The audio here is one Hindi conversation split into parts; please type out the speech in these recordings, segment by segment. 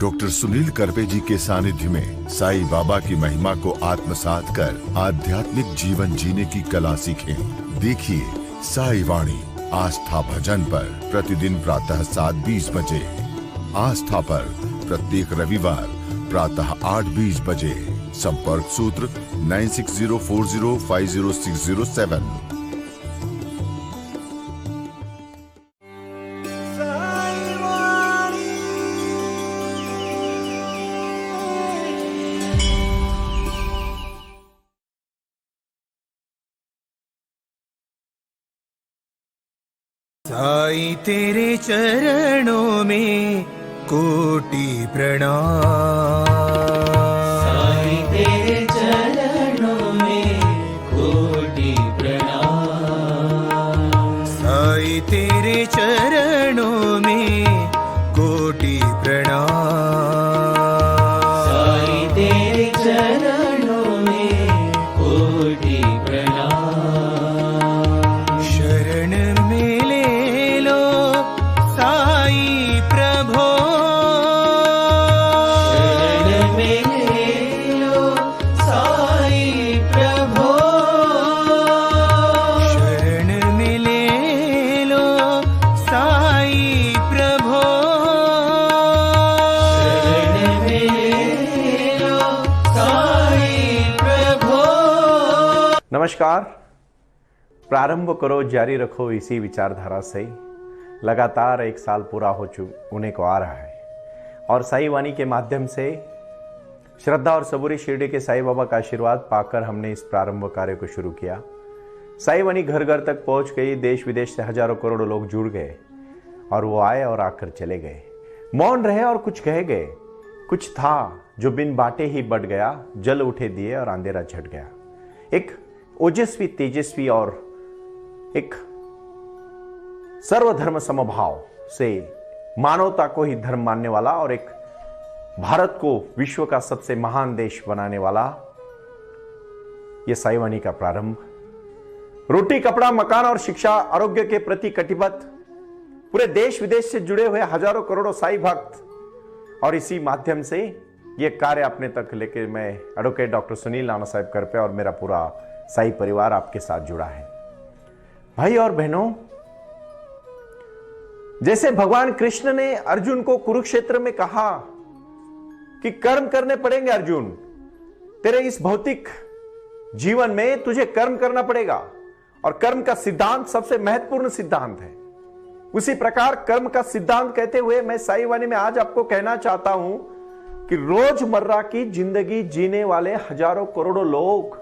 डॉक्टर सुनील करपे जी के सानिध्य में साईं बाबा की महिमा को आत्मसात कर आध्यात्मिक जीवन जीने की कला सीखें। देखिए साई वाणी आस्था भजन पर प्रतिदिन प्रातः 7:20 बजे। आस्था पर प्रत्येक रविवार प्रातः 8:20 बजे। संपर्क सूत्र 9604050607। साईं तेरे चरणों में कोटि प्रणाम। साईं तेरे चरणों में कोटि प्रणाम। साईं तेरे चरणों में कोटि प्रणाम। साईं तेरे चरणों में कोटि प्रणाम। शरण में ले लो साईं प्रभो। शरण में ले लो साईं प्रभो। शरण में ले लो साईं प्रभो। शरण में ले लो साईं प्रभो। नमस्कार। प्रारंभ करो, जारी रखो इसी विचारधारा से। लगातार 1 साल पूरा होने को आ रहा है और साई वाणी के माध्यम से श्रद्धा और सबूरी शिरडी के साईं बाबा का आशीर्वाद पाकर हमने इस प्रारंभ कार्य को शुरू किया। साई वाणी घर घर तक पहुंच गई। देश विदेश से हजारों करोड़ों लोग जुड़ गए और वो आए और आकर चले गए। मौन रहे और कुछ कह गए। कुछ था जो बिन बांटे ही बढ़ गया, जल उठे दिए और अंधेरा झट गया। एक ओजस्वी, तेजस्वी और एक सर्वधर्म समभाव से मानवता को ही धर्म मानने वाला और एक भारत को विश्व का सबसे महान देश बनाने वाला यह साई वाणी का प्रारंभ। रोटी, कपड़ा, मकान और शिक्षा, आरोग्य के प्रति कटिबद्ध पूरे देश विदेश से जुड़े हुए हजारों करोड़ों साई भक्त और इसी माध्यम से यह कार्य अपने तक लेकर मैं एडवोकेट डॉक्टर सुनील नाना साहब करपे और मेरा पूरा साई परिवार आपके साथ जुड़ा है। भाई और बहनों, जैसे भगवान कृष्ण ने अर्जुन को कुरुक्षेत्र में कहा कि कर्म करने पड़ेंगे अर्जुन, तेरे इस भौतिक जीवन में तुझे कर्म करना पड़ेगा और कर्म का सिद्धांत सबसे महत्वपूर्ण सिद्धांत है। उसी प्रकार कर्म का सिद्धांत कहते हुए मैं साई वाणी में आज आपको कहना चाहता हूं कि रोजमर्रा की जिंदगी जीने वाले हजारों करोड़ों लोग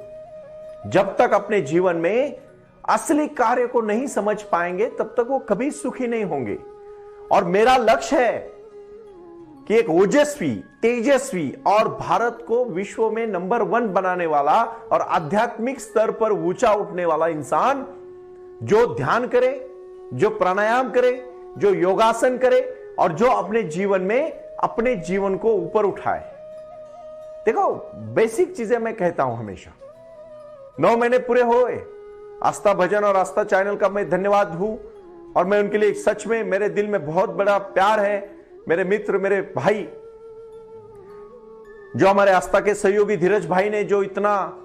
जब तक अपने जीवन में असली कार्य को नहीं समझ पाएंगे तब तक वो कभी सुखी नहीं होंगे। और मेरा लक्ष्य है कि एक ओजस्वी, तेजस्वी और भारत को विश्व में नंबर 1 बनाने वाला और आध्यात्मिक स्तर पर ऊंचा उठने वाला इंसान जो ध्यान करे, जो प्राणायाम करे, जो योगासन करे और जो अपने जीवन में अपने जीवन को ऊपर उठाए। देखो, बेसिक चीजें मैं कहता हूं हमेशा। 9 महीने पूरे हुए आस्था भजन और आस्था चैनल का मैं धन्यवाद हूं और मैं उनके लिए सच में मेरे दिल में बहुत बड़ा प्यार है। मेरे मित्र, मेरे भाई, जो हमारे आस्था के सहयोगी धीरज भाई ने जो इतना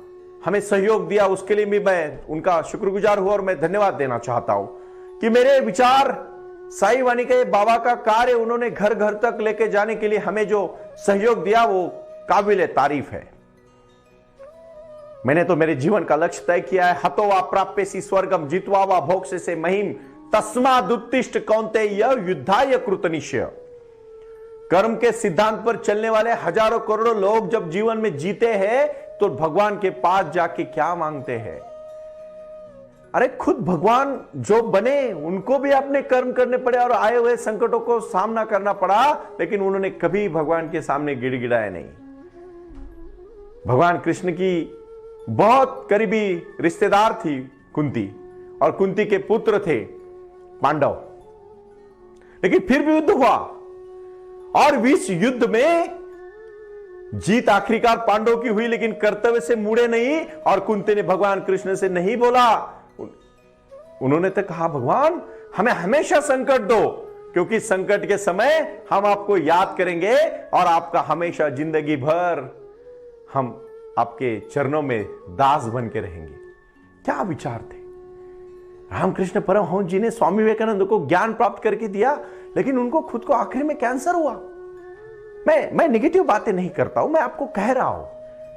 हमें सहयोग दिया उसके लिए भी मैं उनका शुक्रगुजार हूं और मैं धन्यवाद देना चाहता हूं कि मेरे विचार, साई वाणी के बाबा का कार्य उन्होंने घर घर तक लेके जाने के लिए हमें जो सहयोग दिया वो काबिल तारीफ है। मैंने तो मेरे जीवन का लक्ष्य तय किया है। हतो वा प्राप्यसि स्वर्गम जित्वा वा भोक्ष्यसे महिम तस्मादुत्तिष्ठ कौन्तेय युद्धाय कृतनिश्चय। कर्म के सिद्धांत पर चलने वाले हजारों करोड़ों लोग जब जीवन में जीते हैं तो भगवान के पास जाके क्या मांगते हैं? अरे खुद भगवान जो बने उनको भी अपने कर्म करने पड़े और आए हुए संकटों को सामना करना पड़ा, लेकिन उन्होंने कभी भगवान के सामने गिड़गिड़ाया नहीं। भगवान कृष्ण की बहुत करीबी रिश्तेदार थी कुंती और कुंती के पुत्र थे पांडव, लेकिन फिर भी युद्ध हुआ और इस युद्ध में जीत आखिरकार पांडव की हुई, लेकिन कर्तव्य से मुड़े नहीं। और कुंती ने भगवान कृष्ण से नहीं बोला, उन्होंने तो कहा भगवान हमें हमेशा संकट दो, क्योंकि संकट के समय हम आपको याद करेंगे और आपका हमेशा जिंदगी भर हम आपके चरणों में दास बन के रहेंगे। क्या विचार थे। रामकृष्ण परमहंस जी ने स्वामी विवेकानंद को ज्ञान प्राप्त करके दिया, लेकिन उनको खुद को आखिर में कैंसर हुआ। मैं निगेटिव बातें नहीं करता हूं, मैं आपको कह रहा हूं।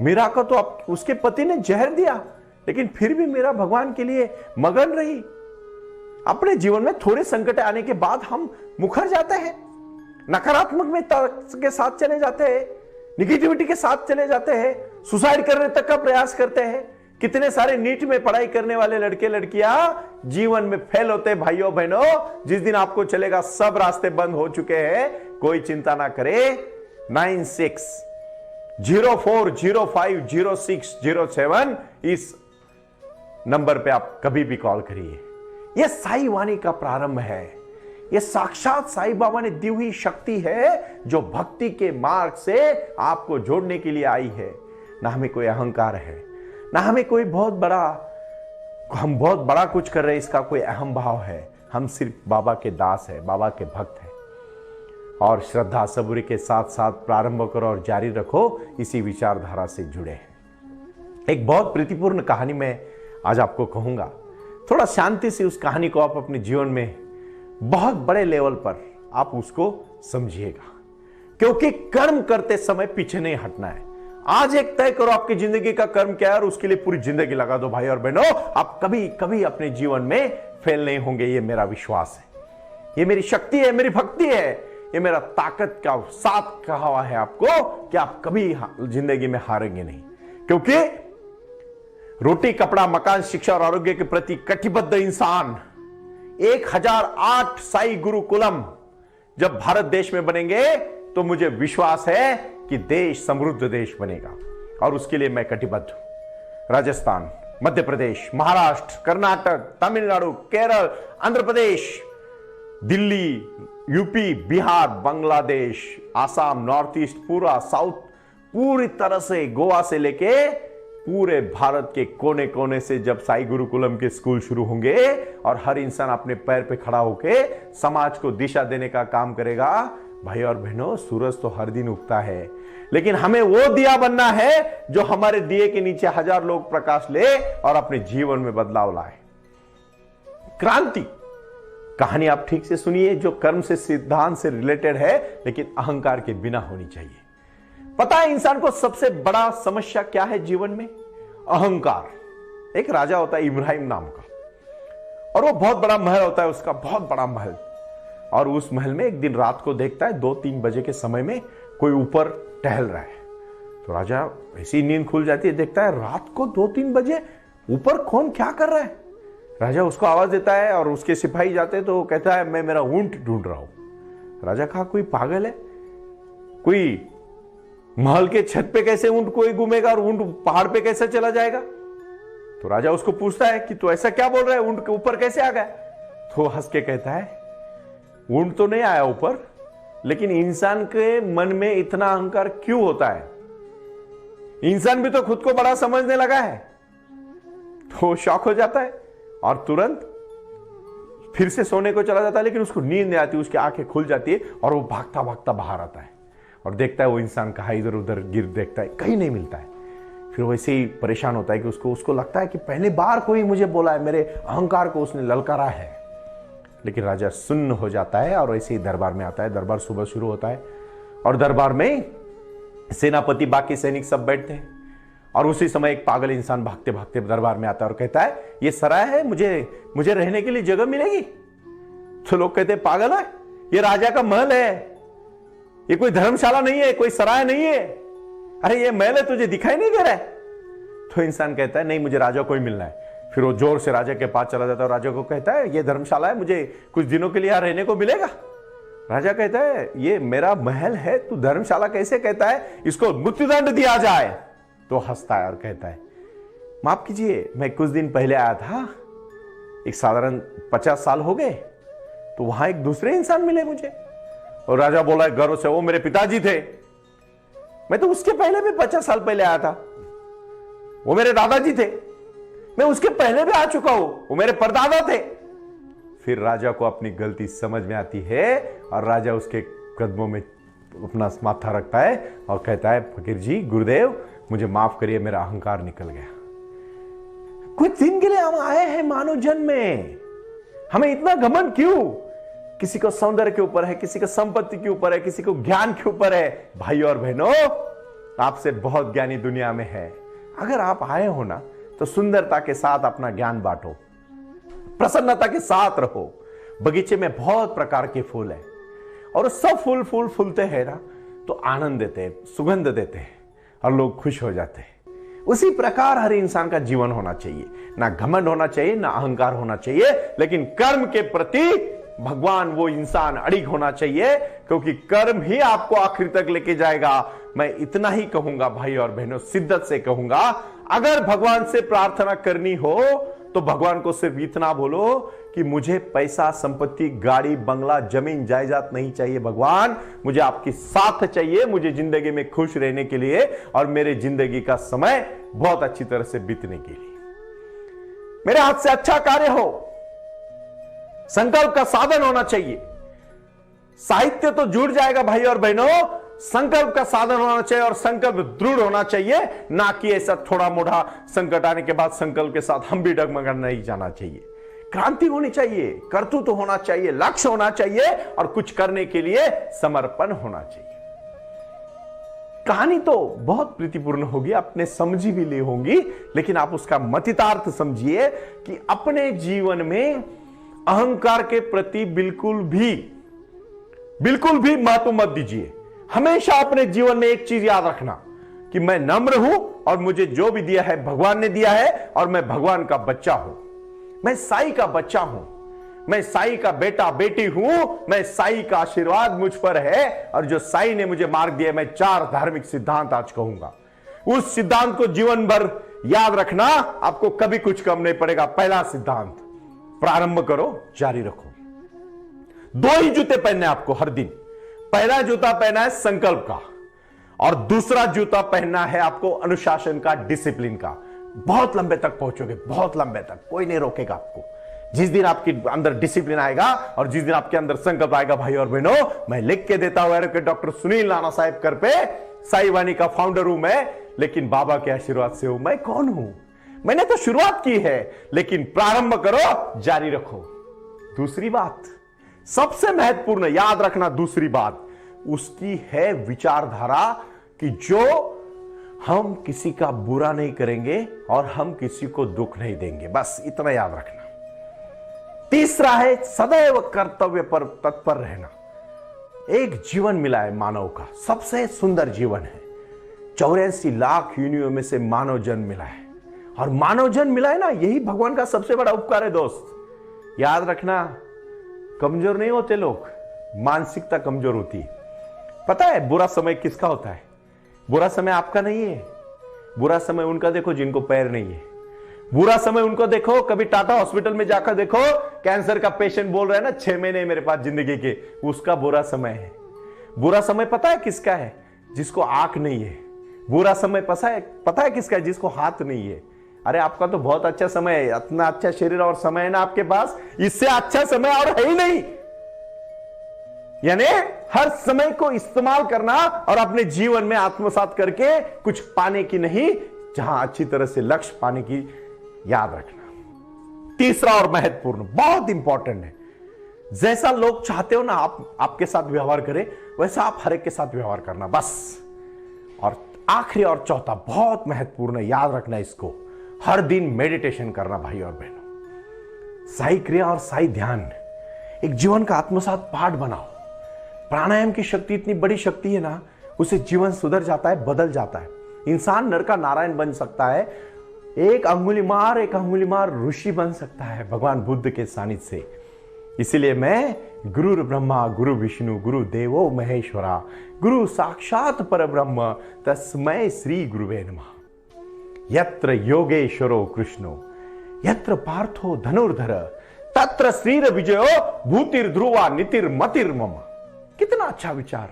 मीरा को तो उसके पति ने जहर दिया, लेकिन फिर भी मीरा भगवान के लिए मगन रही। अपने जीवन में थोड़े संकट आने के बाद हम मुखर जाते हैं, नकारात्मक में के साथ चले जाते हैं, निगेटिविटी के साथ चले जाते हैं, सुसाइड करने तक का प्रयास करते हैं। कितने सारे नीट में पढ़ाई करने वाले लड़के लड़कियां जीवन में फेल होते। भाइयों बहनों, जिस दिन आपको चलेगा सब रास्ते बंद हो चुके हैं, कोई चिंता ना करे। 9604050607 इस नंबर पे आप कभी भी कॉल करिए। यह साई वाणी का प्रारंभ है। यह साक्षात साईं बाबा ने दी हुई शक्ति है, जो भक्ति के मार्ग से आपको जोड़ने के लिए आई है। ना हमें कोई अहंकार है, ना हमें कोई हम बहुत बड़ा कुछ कर रहे हैं इसका कोई अहम भाव है। हम सिर्फ बाबा के दास है, बाबा के भक्त हैं। और श्रद्धा सबूरी के साथ साथ प्रारंभ करो और जारी रखो, इसी विचारधारा से जुड़े हैं। एक बहुत प्रीतिपूर्ण कहानी में आज आपको कहूंगा। थोड़ा शांति से उस कहानी को आप अपने जीवन में बहुत बड़े लेवल पर आप उसको समझिएगा, क्योंकि कर्म करते समय पीछे नहीं हटना है। आज एक तय करो आपकी जिंदगी का कर्म क्या है और उसके लिए पूरी जिंदगी लगा दो। भाई और बहनों, आप कभी कभी अपने जीवन में फेल नहीं होंगे, ये मेरा विश्वास है। ये मेरी शक्ति है, मेरी भक्ति है, ये मेरा ताकत का साथ कहा हुआ है आपको कि आप कभी जिंदगी में हारेंगे नहीं। क्योंकि रोटी, कपड़ा, मकान, शिक्षा और आरोग्य के प्रति कटिबद्ध इंसान 1008 साई गुरुकुलम जब भारत देश में बनेंगे तो मुझे विश्वास है कि देश समृद्ध देश बनेगा, और उसके लिए मैं कटिबद्ध हूं। Rajasthan, Madhya Pradesh, Maharashtra, Karnataka, Tamil Nadu, Kerala, Andhra Pradesh, Delhi, UP, Bihar, Bangladesh, Assam, north east, पूरा साउथ, पूरी तरह से गोवा से लेके पूरे भारत के कोने कोने से जब साई गुरुकुलम के स्कूल शुरू होंगे और हर इंसान अपने पैर पे खड़ा होके समाज को दिशा देने का काम करेगा। भाई और बहनों, सूरज तो हर दिन उगता है, लेकिन हमें वो दिया बनना है जो हमारे दिए के नीचे 1000 लोग प्रकाश ले और अपने जीवन में बदलाव लाए। क्रांति कहानी आप ठीक से सुनिए, जो कर्म से, सिद्धांत से रिलेटेड है, लेकिन अहंकार के बिना होनी चाहिए। पता है इंसान को सबसे बड़ा समस्या क्या है जीवन में? अहंकार। एक राजा होता है इब्राहिम नाम का, और वो बहुत बड़ा महल होता है उसका, बहुत बड़ा महल। और उस महल में एक दिन रात को देखता है 2-3 बजे के समय में कोई ऊपर टहल रहा है। तो राजा ऐसी नींद खुल जाती है, देखता है रात को 2-3 बजे ऊपर कौन क्या कर रहा है। राजा उसको आवाज देता है और उसके सिपाही जाते हैं, तो वो कहता है मैं मेरा ऊंट ढूंढ रहा हूं। राजा कहा कोई पागल है, कोई महल के छत पे कैसे ऊंट कोई घूमेगा और ऊंट पहाड़ पे कैसे चला जाएगा? तो राजा उसको पूछता है कि तू ऐसा क्या बोल रहा है, ऊंट के ऊपर कैसे आ गया? तो हंस के कहता है ऊंट तो नहीं आया ऊपर, लेकिन इंसान के मन में इतना अहंकार क्यों होता है? इंसान भी तो खुद को बड़ा समझने लगा है। तो शॉक हो जाता है और तुरंत फिर से सोने को चला जाता है, लेकिन उसको नींद नहीं आती, उसकी आंखें खुल जाती है और वो भागता भागता बाहर आता है और देखता है वो इंसान कहाँ इधर उधर गिर, देखता है कहीं नहीं मिलता है। फिर वैसे ही परेशान होता है कि उसको लगता है कि पहले बार कोई मुझे बोला है, मेरे अहंकार को उसने ललकारा है। लेकिन राजा सुन्न हो जाता है और ऐसे ही दरबार में आता है। दरबार सुबह शुरू होता है और दरबार में सेनापति, बाकी सैनिक सब बैठते हैं, और उसी समय एक पागल इंसान भागते भागते दरबार में आता है और कहता है ये सराय है, मुझे रहने के लिए जगह मिलेगी? तो लोग कहते हैं पागल है, ये राजा का महल है, ये कोई धर्मशाला नहीं है, कोई सराय नहीं है, अरे ये महल है, तुझे दिखाई नहीं दे रहा है? तो इंसान कहता है नहीं, मुझे राजा को ही मिलना है। फिर वो जोर से राजा के पास चला जाता है और राजा को कहता है ये धर्मशाला है, मुझे कुछ दिनों के लिए यहां रहने को मिलेगा? राजा कहता है ये मेरा महल है, तू धर्मशाला कैसे कहता है, इसको मृत्युदंड दिया जाए। तो हंसता है और कहता है माफ कीजिए, मैं कुछ दिन पहले आया था, एक साधारण 50 साल हो गए, तो वहां एक दूसरे इंसान मिले मुझे। और राजा बोला है गर्व से, वो मेरे पिताजी थे, मैं तो उसके पहले भी 50 साल पहले आया था, वो मेरे दादाजी थे, मैं उसके पहले भी आ चुका हूं, वो मेरे परदादा थे। फिर राजा को अपनी गलती समझ में आती है और राजा उसके कदमों में अपना माथा रखता है और कहता है, फकीर जी, गुरुदेव, मुझे माफ करिए, मेरा अहंकार निकल गया। कुछ दिन के लिए हम आए हैं मानव जन्म में, हमें इतना घमंड क्यों? किसी को सौंदर्य के ऊपर है, किसी को संपत्ति के ऊपर है, किसी को ज्ञान के ऊपर है। भाई और बहनों, आपसे बहुत ज्ञानी दुनिया में है। अगर आप आए हो ना, तो सुंदरता के साथ अपना ज्ञान बांटो, प्रसन्नता के साथ रहो। बगीचे में बहुत प्रकार के फूल हैं और सब फूल फूलते हैं ना, तो आनंद देते हैं, सुगंध देते हैं और लोग खुश हो जाते हैं। उसी प्रकार हर इंसान का जीवन होना चाहिए। ना घमंड होना चाहिए, ना अहंकार होना चाहिए, लेकिन कर्म के प्रति भगवान वो इंसान अड़िग होना चाहिए, क्योंकि कर्म ही आपको आखिर तक लेके जाएगा। मैं इतना ही कहूंगा भाई और बहनों, शिद्दत से कहूंगा, अगर भगवान से प्रार्थना करनी हो तो भगवान को सिर्फ इतना बोलो कि मुझे पैसा, संपत्ति, गाड़ी, बंगला, जमीन, जायदाद नहीं चाहिए भगवान, मुझे आपकी साथ चाहिए, मुझे जिंदगी में खुश रहने के लिए और मेरे जिंदगी का समय बहुत अच्छी तरह से बीतने के लिए। मेरे हाथ से अच्छा कार्य हो, संकल्प का साधन होना चाहिए। साहित्य तो जुड़ जाएगा भाई और बहनों, संकल्प का साधन होना चाहिए और संकल्प दृढ़ होना चाहिए, ना कि ऐसा थोड़ा मोड़ा संकट आने के बाद संकल्प के साथ हम भी डगमगा नहीं जाना चाहिए। क्रांति होनी चाहिए, कर्तृत्व होना चाहिए, लक्ष्य होना चाहिए और कुछ करने के लिए समर्पण होना चाहिए। कहानी तो बहुत प्रीतिपूर्ण होगी, आपने समझी भी ली होंगी, लेकिन आप उसका मतितार्थ समझिए कि अपने जीवन में अहंकार के प्रति बिल्कुल भी महत्व मत दीजिए। हमेशा अपने जीवन में एक चीज याद रखना कि मैं नम्र हूं और मुझे जो भी दिया है भगवान ने दिया है और मैं भगवान का बच्चा हूं, मैं साईं का बच्चा हूं, मैं साईं का बेटा बेटी हूं, मैं साईं का आशीर्वाद मुझ पर है और जो साईं ने मुझे मार्ग दिया। मैं 4 धार्मिक सिद्धांत आज कहूंगा, उस सिद्धांत को जीवन भर याद रखना, आपको कभी कुछ कम नहीं पड़ेगा। पहला सिद्धांत, प्रारंभ करो, जारी रखो। 2 ही जूते पहनने आपको हर दिन। पहला जूता पहना है संकल्प का और दूसरा जूता पहनना है आपको अनुशासन का, डिसिप्लिन का। बहुत लंबे तक पहुंचोगे, बहुत लंबे तक, कोई नहीं रोकेगा आपको। जिस दिन आपके अंदर डिसिप्लिन आएगा और जिस दिन आपके अंदर संकल्प आएगा भाई और बहनों, मैं लिख के देता हूं एडवोकेट डॉक्टर सुनील नाना साहब कर पे, साईं वाणी का फाउंडर हूं मैं, लेकिन बाबा के आशीर्वाद से हूं। मैं कौन हूं? मैंने तो शुरुआत की है, लेकिन प्रारंभ करो, जारी रखो। दूसरी बात सबसे महत्वपूर्ण, याद रखना, दूसरी बात उसकी है विचारधारा कि जो हम किसी का बुरा नहीं करेंगे और हम किसी को दुख नहीं देंगे, बस इतना याद रखना। तीसरा है सदैव कर्तव्य पर तत्पर रहना। एक जीवन मिला है मानव का, सबसे सुंदर जीवन है। 84 लाख योनियों में से मानव जन्म मिला है और मानव जन्म मिला है ना, यही भगवान का सबसे बड़ा उपकार है दोस्त। याद रखना, कमजोर नहीं होते लोग, मानसिकता कमजोर होती है। पता है बुरा समय किसका होता है? बुरा समय आपका नहीं है, बुरा समय उनका देखो जिनको पैर नहीं है। बुरा समय उनको देखो, कभी टाटा हॉस्पिटल में जाकर देखो, कैंसर का पेशेंट बोल रहा है ना 6 महीने मेरे पास जिंदगी के, उसका बुरा समय है। बुरा समय पता है किसका है? जिसको आंख नहीं है। बुरा समय पता है किसका है? जिसको हाथ नहीं है। अरे आपका तो बहुत अच्छा समय है, इतना अच्छा शरीर और समय है ना आपके पास, इससे अच्छा समय और है ही नहीं। यानी हर समय को इस्तेमाल करना और अपने जीवन में आत्मसात करके कुछ पाने की नहीं, जहां अच्छी तरह से लक्ष्य पाने की याद रखना। तीसरा और महत्वपूर्ण, बहुत इंपॉर्टेंट है, जैसा लोग चाहते हो ना आपके साथ व्यवहार करें, वैसा आप हर एक के साथ व्यवहार करना, बस। और आखिरी और चौथा बहुत महत्वपूर्ण है, याद रखना इसको, हर दिन मेडिटेशन करना भाई और बहनों। साई क्रिया और साई ध्यान एक जीवन का आत्मसात पाठ बनाओ। प्राणायाम की शक्ति इतनी बड़ी शक्ति है ना, उसे जीवन सुधर जाता है, बदल जाता है। इंसान नर का नारायण बन सकता है, एक अंगुली मार ऋषि बन सकता है भगवान बुद्ध के सानिध्य से। इसीलिए मैं गुरु ब्रह्मा गुरु विष्णु गुरु देवो महेश्वरा गुरु साक्षात परब्रह्म तस्मै श्री गुरुवे नमः। यत्र योगेश्वरो कृष्णो यत्र पार्थो धनुर्धर तत्र श्रीर विजयो भूतिर ध्रुवा नीतिर मतिर मम। कितना अच्छा विचार।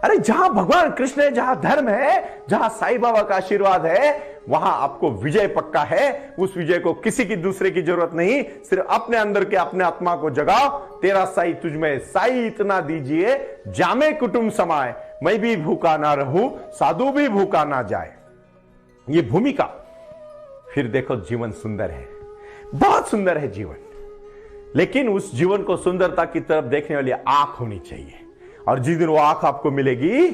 अरे जहां भगवान कृष्ण है, जहां धर्म है, जहां साईं बाबा का आशीर्वाद है, वहां आपको विजय पक्का है। उस विजय को किसी की दूसरे की जरूरत नहीं, सिर्फ अपने अंदर के अपने आत्मा को जगाओ। तेरा साई तुझमें, साई इतना दीजिए जामे कुटुंब समाए, मैं भी भूखा ना रहूं, साधु भी भूखा ना जाए। ये भूमिका, फिर देखो जीवन सुंदर है, बहुत सुंदर है जीवन। लेकिन उस जीवन को सुंदरता की तरफ देखने वाली आंख होनी चाहिए। और जिस दिन वो आंख आपको मिलेगी,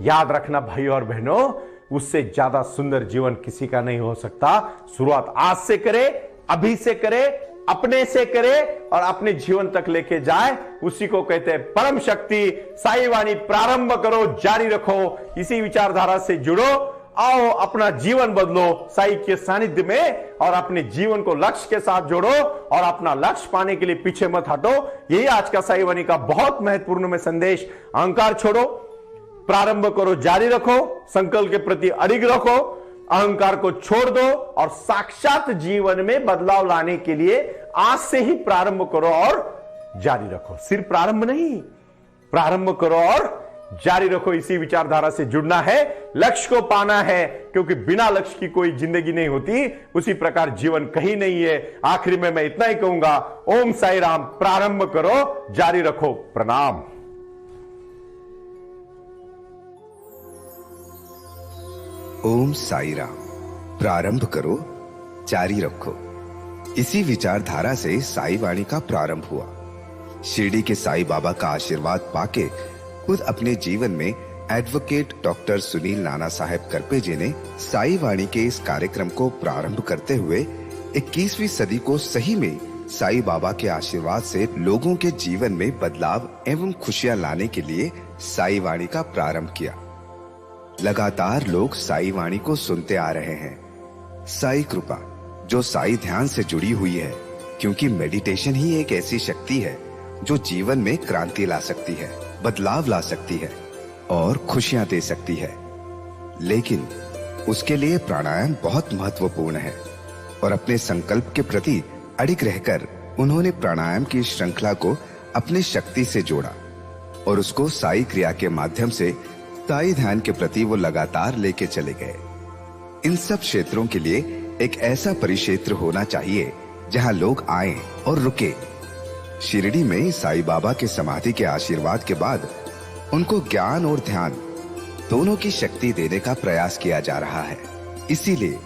याद रखना भाई और बहनों, उससे ज्यादा सुंदर जीवन किसी का नहीं हो सकता। शुरुआत आज से करे, अभी से करे, अपने से करे और अपने जीवन तक लेके जाए। उसी को कहते हैं परम शक्ति। साई वाणी प्रारंभ करो, जारी रखो, इसी विचारधारा से जुड़ो। आओ अपना जीवन बदलो साई के सानिध्य में, और अपने जीवन को लक्ष्य के साथ जोड़ो, और अपना लक्ष्य पाने के लिए पीछे मत हटो। यही आज का साई वाणी का बहुत महत्वपूर्ण में संदेश। अहंकार छोड़ो, प्रारंभ करो, जारी रखो, संकल्प के प्रति अडिग रखो, अहंकार को छोड़ दो और साक्षात जीवन में बदलाव लाने के लिए आज से ही प्रारंभ करो और जारी रखो। सिर्फ प्रारंभ नहीं, प्रारंभ करो और जारी रखो। इसी विचारधारा से जुड़ना है, लक्ष्य को पाना है, क्योंकि बिना लक्ष्य की कोई जिंदगी नहीं होती। उसी प्रकार जीवन कहीं नहीं है। आखिरी में मैं इतना ही कहूंगा, ओम साई राम। प्रारंभ करो, जारी रखो। प्रणाम। ओम साई राम। प्रारंभ करो, जारी रखो। इसी विचारधारा से साई वाणी का प्रारंभ हुआ। शिरडी के साई बाबा का आशीर्वाद पाके खुद अपने जीवन में एडवोकेट डॉक्टर सुनील नाना साहेब करपे जी ने साई वाणी के इस कार्यक्रम को प्रारंभ करते हुए 21वीं सदी को सही में साई बाबा के आशीर्वाद से लोगों के जीवन में बदलाव एवं खुशियां लाने के लिए साई वाणी का प्रारंभ किया। लगातार लोग साई वाणी को सुनते आ रहे हैं। साई कृपा जो साई ध्यान से जुड़ी हुई है, क्योंकि मेडिटेशन ही एक ऐसी शक्ति है जो जीवन में क्रांति ला सकती है, बदलाव ला सकती है और खुशियां दे सकती है। लेकिन उसके लिए प्राणायाम बहुत महत्वपूर्ण है, और अपने संकल्प के प्रति अडिग रहकर उन्होंने प्राणायाम की श्रृंखला को अपने शक्ति से जोड़ा और उसको साई क्रिया के माध्यम से साई ध्यान के प्रति वो लगातार लेके चले गए। इन सब क्षेत्रों के लिए एक ऐसा परिक्षेत्र होना चाहिए जहां लोग आए और रुके। शिरडी में साई बाबा के समाधि के आशीर्वाद के बाद उनको ज्ञान और ध्यान दोनों की शक्ति देने का प्रयास किया जा रहा है। इसीलिए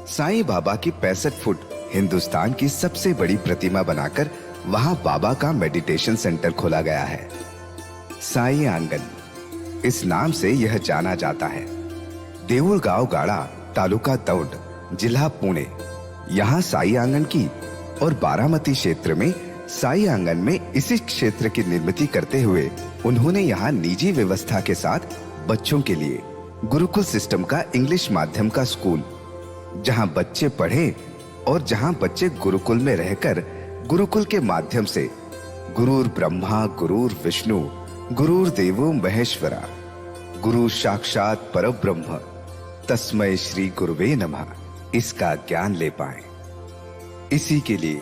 साईं बाबा की 65 फुट हिंदुस्तान की सबसे बड़ी प्रतिमा बनाकर वहां बाबा का मेडिटेशन सेंटर खोला गया है। साई आंगन इस नाम से यह जाना जाता है। देऊळगाव गाड़ा, तालुका दौंड, जिला पुणे, यहाँ साई आंगन की और बारामती क्षेत्र में साई आंगन में इसी क्षेत्र की निर्मित करते हुए उन्होंने यहाँ निजी व्यवस्था के साथ बच्चों के लिए गुरुकुल सिस्टम का इंग्लिश माध्यम का स्कूल, जहाँ बच्चे पढ़े और जहाँ बच्चे गुरुकुल में रहकर गुरुकुल के माध्यम से गुरुर ब्रह्मा गुरुर विष्णु गुरुर देवो महेश्वरा गुरु साक्षात परब्रह्म तस्मै श्री गुरुवे नमः इसका ज्ञान ले पाएं। इसी के लिए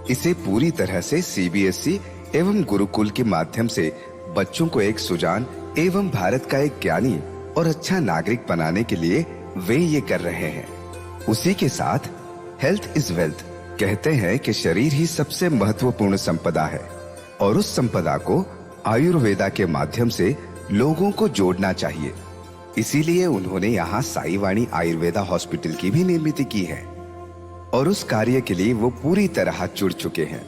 इसे पूरी तरह से सीबीएसई एवं गुरुकुल के माध्यम से बच्चों को एक सुजान एवं भारत का एक ज्ञानी और अच्छा नागरिक बनाने के लिए वे ये कर रहे हैं। उसी के साथ हेल्थ इज वेल्थ कहते हैं कि शरीर ही सबसे महत्वपूर्ण संपदा है और उस संपदा को आयुर्वेदा के माध्यम से लोगों को जोड़ना चाहिए। इसीलिए उन्होंने यहाँ साई वाणी आयुर्वेदा हॉस्पिटल की भी निर्मित की है और उस कार्य के लिए वो पूरी तरह जुड़ चुके हैं।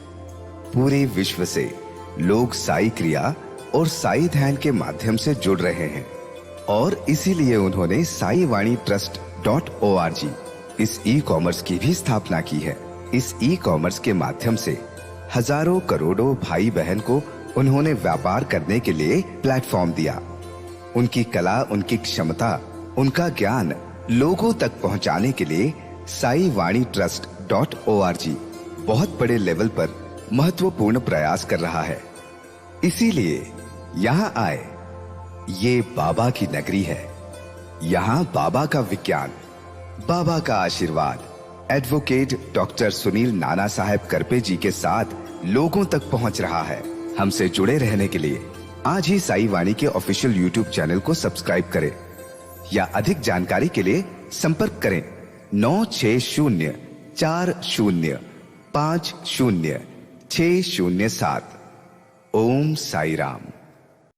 पूरे विश्व से लोग साई क्रिया और साई ध्यान के माध्यम से जुड़ रहे हैं और इसीलिए उन्होंने साई वाणी trust.org इस ई कॉमर्स की भी स्थापना की है। इस ई कॉमर्स के माध्यम से हजारों करोड़ों भाई बहन को उन्होंने व्यापार करने के लिए प्लेटफॉर्म दिया। उनकी कला, उनकी क्षमता, उनका ज्ञान लोगों तक पहुंचाने के लिए साई वाणी trust.org बहुत बड़े लेवल पर महत्वपूर्ण प्रयास कर रहा है। इसीलिए यहाँ आए। ये बाबा की नगरी है। यहाँ बाबा का विज्ञान, बाबा का आशीर्वाद एडवोकेट डॉक्टर सुनील नाना साहेब करपे जी के साथ लोगों तक पहुंच रहा है। हमसे जुड़े रहने के लिए आज ही साई वाणी के ऑफिशियल यूट्यूब चैनल को सब्सक्राइब करें या अधिक जानकारी के लिए संपर्क करें 9604050607। ओम साई राम।